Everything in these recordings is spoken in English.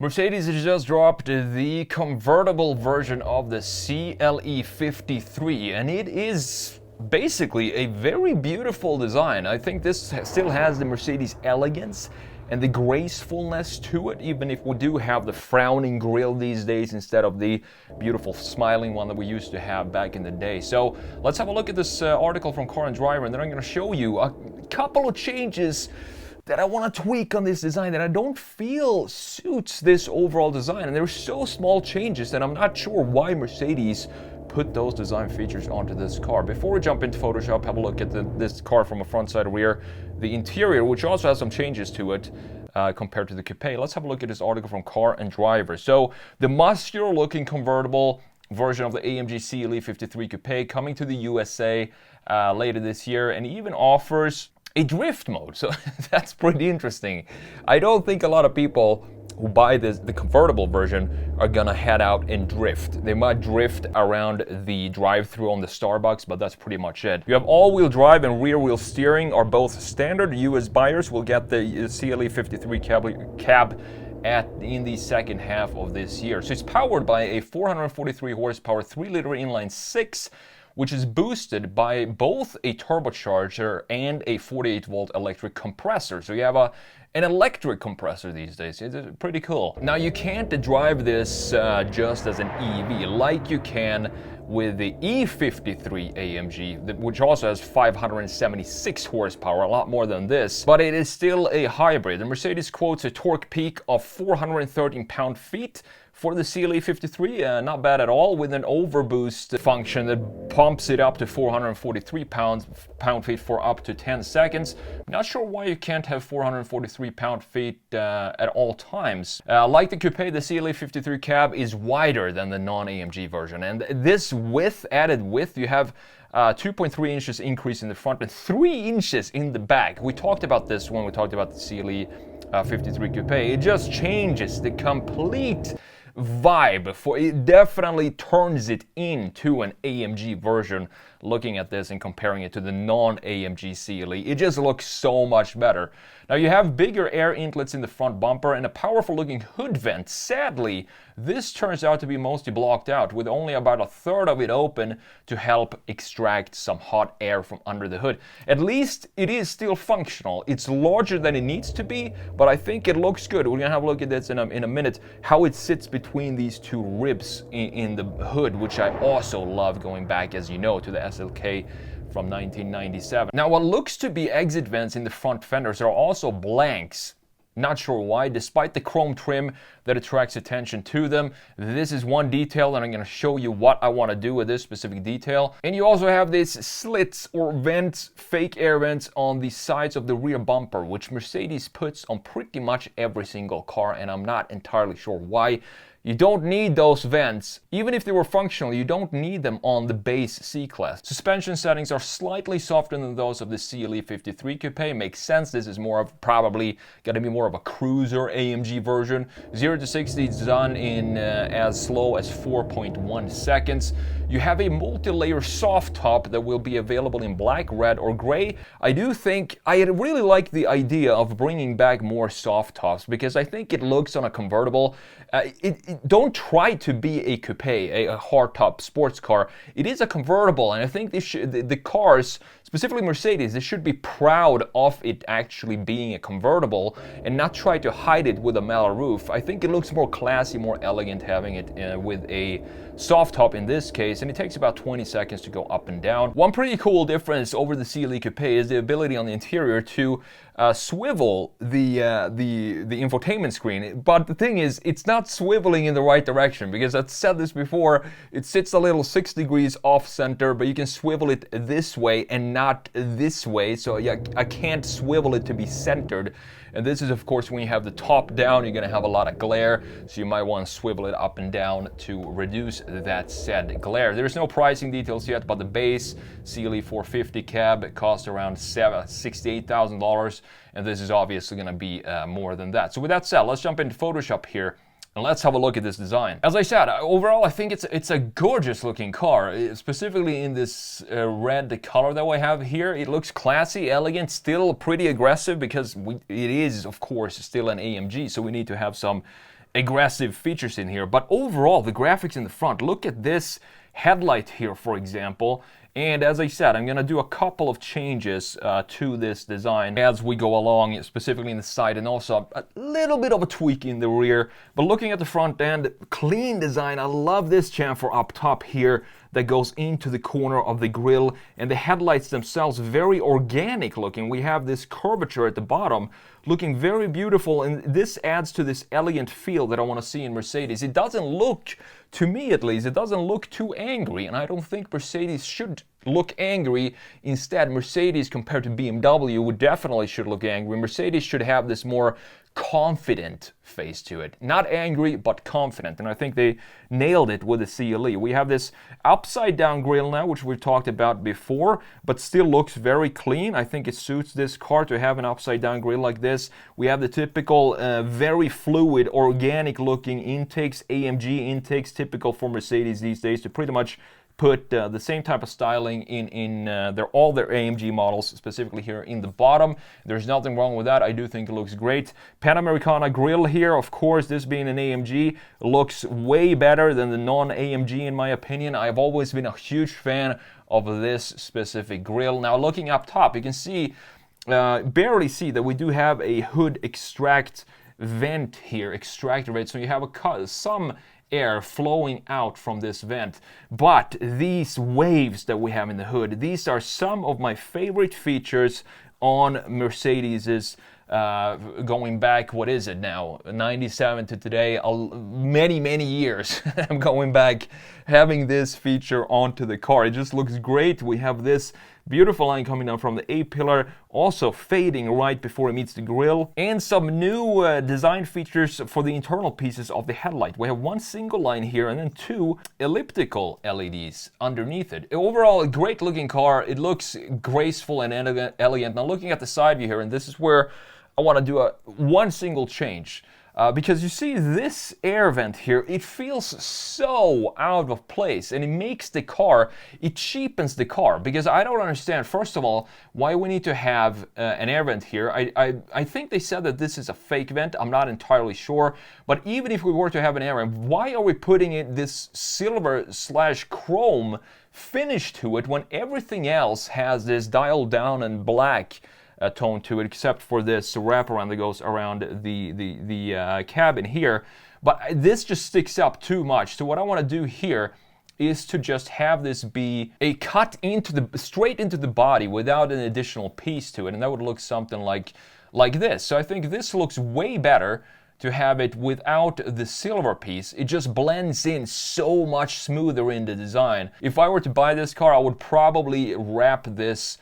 Mercedes has just dropped the convertible version of the CLE53, and it is basically a very beautiful design. I think this still has the Mercedes elegance and the gracefulness to it, even if we do have the frowning grille these days instead of the beautiful smiling one that we used to have back in the day. So let's have a look at this article from Car and Driver, and then I'm going to show you a couple of changes that I want to tweak on this design that I don't feel suits this overall design. And they're so small changes that I'm not sure why Mercedes put those design features onto this car. Before we jump into Photoshop, have a look at this car from a front, side, rear. The interior, which also has some changes to it compared to the coupe. Let's have a look at this article from Car and Driver. So the muscular looking convertible version of the AMG CLE53 Coupe coming to the USA later this year, and even offers a drift mode, so that's pretty interesting. I don't think a lot of people who buy the convertible version are gonna head out and drift. They might drift around the drive-thru on the Starbucks, but that's pretty much it. You have all-wheel drive and rear-wheel steering are both standard. US buyers will get the CLE53 cab in the second half of this year. So it's powered by a 443 horsepower 3-liter inline 6, which is boosted by both a turbocharger and a 48-volt electric compressor. So you have an electric compressor these days. It's pretty cool. Now you can't drive this just as an EV like you can with the E53 AMG, which also has 576 horsepower, a lot more than this, but it is still a hybrid. The Mercedes quotes a torque peak of 413 pound-feet for the CLE53, not bad at all, with an overboost function that pumps it up to 443 pound-feet for up to 10 seconds. Not sure why you can't have 443 pound-feet at all times. Like the coupe, the CLE53 cab is wider than the non-AMG version, and this added width, you have 2.3 inches increase in the front and 3 inches in the back. We talked about this when we talked about the CLE53 coupe. It just changes the complete vibe. It definitely turns it into an AMG version. Looking at this and comparing it to the non-AMG CLE, it just looks so much better. Now you have bigger air inlets in the front bumper and a powerful looking hood vent. Sadly, this turns out to be mostly blocked out, with only about a third of it open to help extract some hot air from under the hood. At least it is still functional. It's larger than it needs to be, but I think it looks good. We're gonna have a look at this in a minute, how it sits between these two ribs in the hood, which I also love, going back, as you know, to the SLK from 1997. Now, what looks to be exit vents in the front fenders are also blanks. Not sure why, despite the chrome trim that attracts attention to them. This is one detail, and I'm going to show you what I want to do with this specific detail. And you also have these slits or vents, fake air vents on the sides of the rear bumper, which Mercedes puts on pretty much every single car, and I'm not entirely sure why. You don't need those vents. Even if they were functional, you don't need them on the base C-Class. Suspension settings are slightly softer than those of the CLE53 Coupe. Makes sense. This is probably going to be more of a cruiser AMG version. 0 to 60 is done in as slow as 4.1 seconds. You have a multi-layer soft top that will be available in black, red, or gray. I really like the idea of bringing back more soft tops, because I think it looks on a convertible. Don't try to be a coupe, a hardtop sports car. It is a convertible, and I think the cars, specifically Mercedes, they should be proud of it actually being a convertible and not try to hide it with a metal roof. I think it looks more classy, more elegant having it with a soft top in this case, and it takes about 20 seconds to go up and down. One pretty cool difference over the CLE Coupe is the ability on the interior to swivel the infotainment screen. But the thing is, it's not swiveling in the right direction, because I've said this before, it sits a little 6 degrees off center, but you can swivel it this way and not this way, so I can't swivel it to be centered. And this is, of course, when you have the top down, you're going to have a lot of glare, so you might want to swivel it up and down to reduce that said glare. There's no pricing details yet, but the base CLE450 cab costs around $68,000, and this is obviously going to be more than that. So with that said, let's jump into Photoshop here. And let's have a look at this design. As I said, overall I think it's a gorgeous looking car, specifically in this red color that we have here. It looks classy, elegant, still pretty aggressive, because it is of course still an AMG, so we need to have some aggressive features in here. But overall, the graphics in the front, look at this headlight here, for example. And as I said, I'm going to do a couple of changes to this design as we go along, specifically in the side, and also a little bit of a tweak in the rear. But looking at the front end, clean design. I love this chamfer up top here that goes into the corner of the grille, and the headlights themselves very organic looking. We have this curvature at the bottom looking very beautiful, and this adds to this elegant feel that I want to see in Mercedes. It doesn't look, to me at least, it doesn't look too angry, and I don't think Mercedes should look angry. Instead, Mercedes compared to BMW would definitely should look angry. Mercedes should have this more confident face to it. Not angry, but confident. And I think they nailed it with the CLE. We have this upside down grille now, which we've talked about before, but still looks very clean. I think it suits this car to have an upside down grille like this. We have the typical very fluid, organic looking intakes, AMG intakes, typical for Mercedes these days, to pretty much put the same type of styling in all their AMG models, specifically here in the bottom. There's nothing wrong with that. I do think it looks great. Panamericana grille here, of course, this being an AMG, looks way better than the non-AMG in my opinion. I've always been a huge fan of this specific grille. Now looking up top, you can see, barely see that we do have a hood extract vent here, extractor vent, so you have some air flowing out from this vent. But these waves that we have in the hood, these are some of my favorite features on Mercedes's going back, what is it now, 97 to today, many years. I'm going back having this feature onto the car. It just looks great. We have this beautiful line coming down from the A-pillar, also fading right before it meets the grille, and some new design features for the internal pieces of the headlight. We have one single line here and then two elliptical LEDs underneath it. Overall, a great looking car. It looks graceful and elegant. Now looking at the side view here, and this is where I want to do one single change. Because you see this air vent here, it feels so out of place, and it makes the car, it cheapens the car, because I don't understand, first of all, why we need to have an air vent here. I think they said that this is a fake vent, I'm not entirely sure, but even if we were to have an air vent, why are we putting in this silver/chrome finish to it when everything else has this dialed down and black tone to it, except for this wraparound that goes around the cabin here. But this just sticks up too much. So what I want to do here is to just have this be a cut straight into the body without an additional piece to it, and that would look something like this. So I think this looks way better to have it without the silver piece. It just blends in so much smoother in the design. If I were to buy this car, I would probably wrap this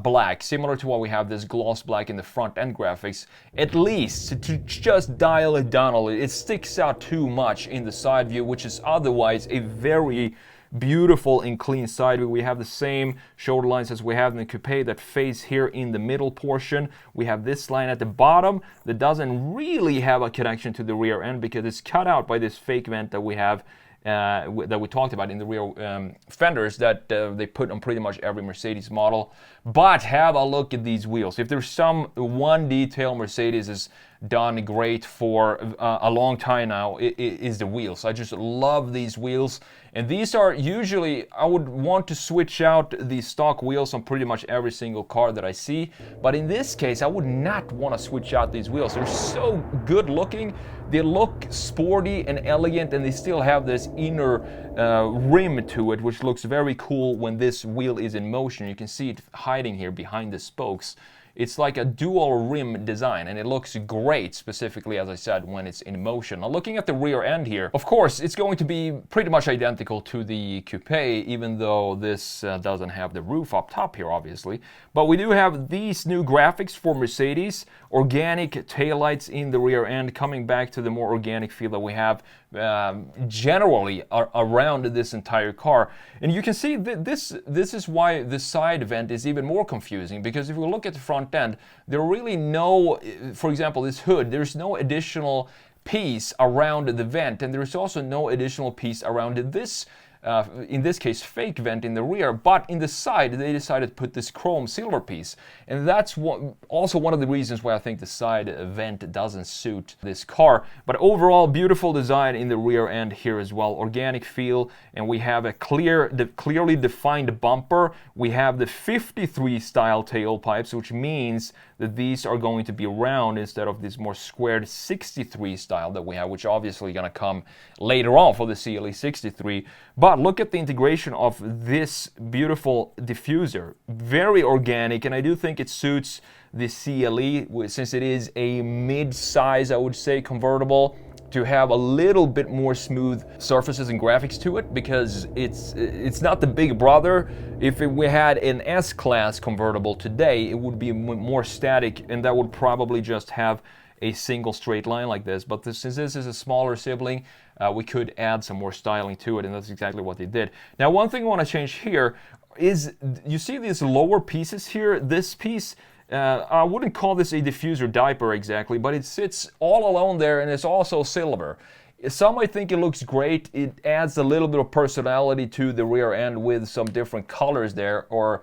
black, similar to what we have this gloss black in the front end graphics, at least to just dial it down a little. It sticks out too much in the side view, which is otherwise a very beautiful and clean side view. We have the same shoulder lines as we have in the coupe that face here in the middle portion. We have this line at the bottom that doesn't really have a connection to the rear end because it's cut out by this fake vent that we have that we talked about in the rear fenders that they put on pretty much every Mercedes model. But have a look at these wheels. If there's one detail Mercedes has done great for a long time now, it is the wheels. I just love these wheels. And these are usually, I would want to switch out the stock wheels on pretty much every single car that I see. But in this case, I would not want to switch out these wheels. They're so good looking. They look sporty and elegant, and they still have this inner rim to it, which looks very cool when this wheel is in motion. You can see it hiding here behind the spokes. It's like a dual rim design, and it looks great, specifically, as I said, when it's in motion. Now, looking at the rear end here, of course, it's going to be pretty much identical to the coupe, even though this doesn't have the roof up top here, obviously. But we do have these new graphics for Mercedes, organic taillights in the rear end, coming back to the more organic feel that we have generally around this entire car. And you can see that this is why the side vent is even more confusing, because if we look at the front end, there are really no, for example, this hood, there's no additional piece around the vent, and there's also no additional piece around this in this case fake vent in the rear, but in the side they decided to put this chrome silver piece, and that's also one of the reasons why I think the side vent doesn't suit this car. But overall, beautiful design in the rear end here as well, organic feel, and we have a clearly defined bumper. We have the 53 style tailpipes, which means that these are going to be round instead of this more squared 63 style that we have, which obviously going to come later on for the CLE63. But look at the integration of this beautiful diffuser, very organic, and I do think it suits the CLE, since it is a mid-size, I would say, convertible, to have a little bit more smooth surfaces and graphics to it, because it's not the big brother. If we had an S-Class convertible today, it would be more static, and that would probably just have a single straight line like this. But since this is a smaller sibling, we could add some more styling to it, and that's exactly what they did. Now, one thing I want to change here is, you see these lower pieces here? This piece, I wouldn't call this a diffuser diaper exactly, but it sits all alone there, and it's also silver. Some might think it looks great. It adds a little bit of personality to the rear end with some different colors there, or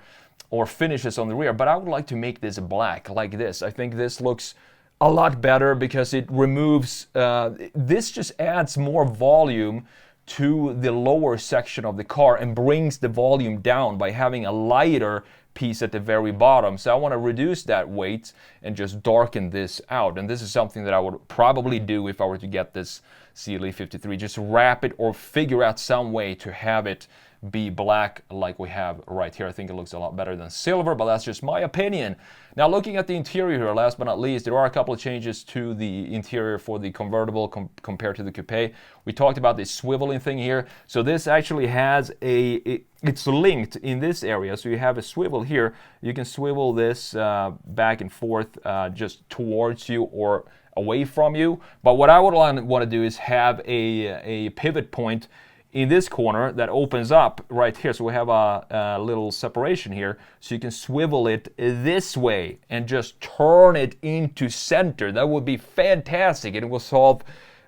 finishes on the rear, but I would like to make this black like this. I think this looks a lot better because it removes, this just adds more volume to the lower section of the car and brings the volume down by having a lighter piece at the very bottom. So I want to reduce that weight and just darken this out. And this is something that I would probably do if I were to get this CLE53. Just wrap it or figure out some way to have it be black like we have right here. I think it looks a lot better than silver, but that's just my opinion. Now, looking at the interior here, last but not least, there are a couple of changes to the interior for the convertible compared to the coupe. We talked about this swiveling thing here. So this actually has it's linked in this area. So you have a swivel here. You can swivel this back and forth just towards you or away from you. But what I would want to do is have a pivot point in this corner that opens up right here. So we have a little separation here, so you can swivel it this way and just turn it into center. That would be fantastic, and it will solve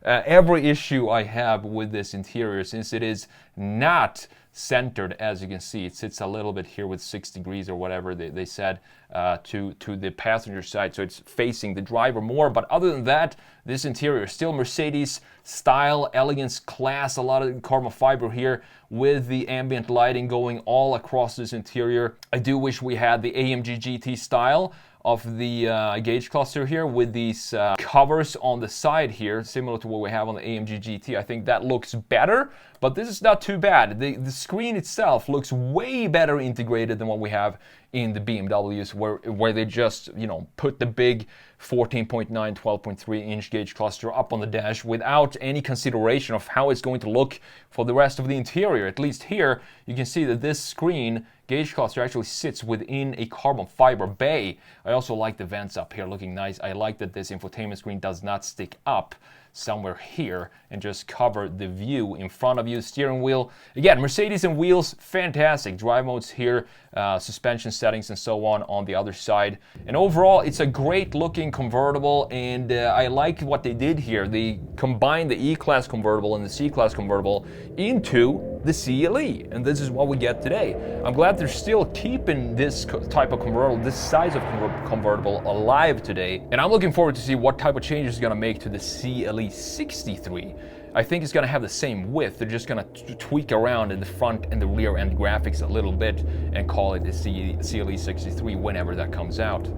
every issue I have with this interior, since it is not centered. As you can see, it sits a little bit here with 6 degrees or whatever they said to the passenger side, so it's facing the driver more. But other than that, this interior is still Mercedes style, elegance, class, a lot of carbon fiber here with the ambient lighting going all across this interior. I do wish we had the AMG GT style of the gauge cluster here with these covers on the side here, similar to what we have on the AMG GT. I think that looks better, but this is not too bad. The screen itself looks way better integrated than what we have in the BMWs, where they just, you know, put the big 14.9, 12.3 inch gauge cluster up on the dash without any consideration of how it's going to look for the rest of the interior. At least here, you can see that this screen gauge cluster actually sits within a carbon fiber bay. I also like the vents up here looking nice. I like that this infotainment screen does not stick up somewhere here and just cover the view in front of you. Steering wheel, again, Mercedes and wheels, fantastic. Drive modes here, suspension settings and so on the other side. And overall, it's a great looking convertible, and I like what they did here. They combined the E-Class convertible and the C-Class convertible into the CLE, and this is what we get today. I'm glad they're still keeping this type of convertible, this size of convertible alive today, and I'm looking forward to see what type of changes it's going to make to the CLE63. I think it's going to have the same width. They're just going to tweak around in the front and the rear end graphics a little bit and call it the CLE63 whenever that comes out.